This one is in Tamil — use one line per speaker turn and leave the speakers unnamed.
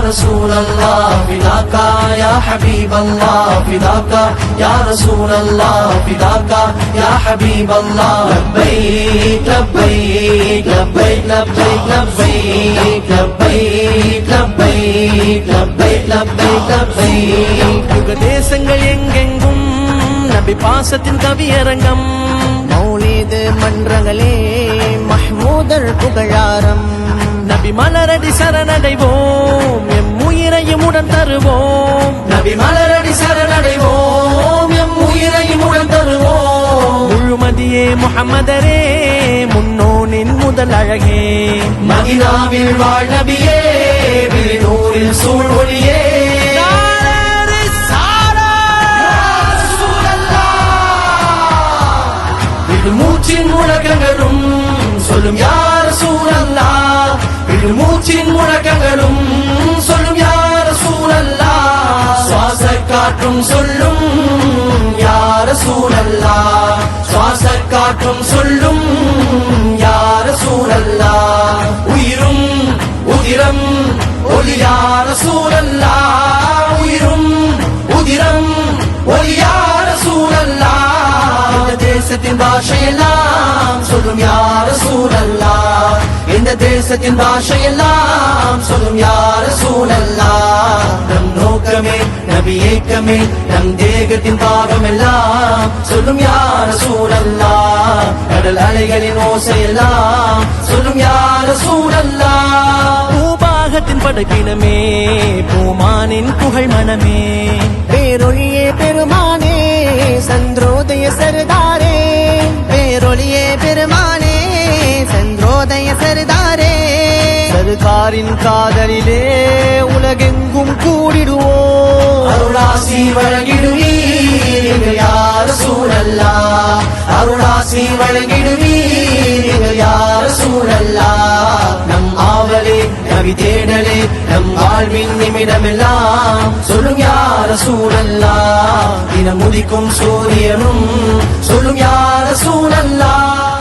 رسول الله فداك يا حبيب الله فداك يا رسول الله فداك يا حبيب الله لبيك لبيك لبيك لبيك لبيك لبيك لبيك لبيك لبيك لبيك யுக தேசங்கள் எங்கெங்கும் நபி பாசத்தின் கவியரங்கம்
மௌலிது மன்றங்களே மஹ்மூதர் புகழாரம்
நபி மலரடி சரணடைவோம் எம் உயிரையும் உடன் தருவோம் நபி மலரடி சரணடைவோம் எம் உயிரையும் உடன் தருவோம் முழுமதியே முஹம்மதரே முன்னோனின் முதல் அழகே மதீனாவில் வாழ் நபியே விழிநூரில் சூழ் ஒளியே மூச்சின் முழக்கங்களும் சொல்லும் யா ரசூலல்லாஹ் மூச்சின் முழக்கங்களும் சொல்லும் யா ரசூலல்லாஹ் சுவாச காற்றும் சொல்லும் யா ரசூலல்லாஹ் சுவாச காற்றும் சொல்லும் யா ரசூலல்லாஹ் உயிரும் உதிரம் ஒளி யா ரசூலல்லாஹ் உயிரும் உதிரம் ஒளி யா ரசூலல்லாஹ் தேசத்தின் பாஷையெல்லாம் சொல்லும் யா ரசூலல்லாஹ் இந்த தேசத்தின் பாஷையெல்லாம் சொல்லும் யா ரசூலல்லாஹ் நம் நோக்கமே நபி ஏக்கமே நம் தேகத்தின் பாகமெல்லாம் சொல்லும் யா ரசூலல்லாஹ் கடல் அலைகளின் ஓசையெல்லாம் சொல்லும் யா ரசூலல்லாஹ் பூபாகத்தின் படைப்பினமே பூமானின் புகழ் மனமே
பேரொழியே பெருமானே சந்திரோதய சர்தாரே பேரொழியே பெருமானே சந்திரோதய சர்தாரே
சர்தாரின் காதலிலே உலகெங்கும் கூடிடுவோம் அருளாசி வழங்கிடுவீர் யா ரசூலல்லாஹ் அருளாசி வழங்கிடுவீர் யா ரசூலல்லாஹ் நம் ஆவலே நபி தேடலே நம் வாழ்வின் நிமிடமெல்லாம் சொல்லும் யா ரசூலல்லாஹ் தினம் உதிக்கும் சூரியனும் சொல்லும் யா ரசூலல்லாஹ்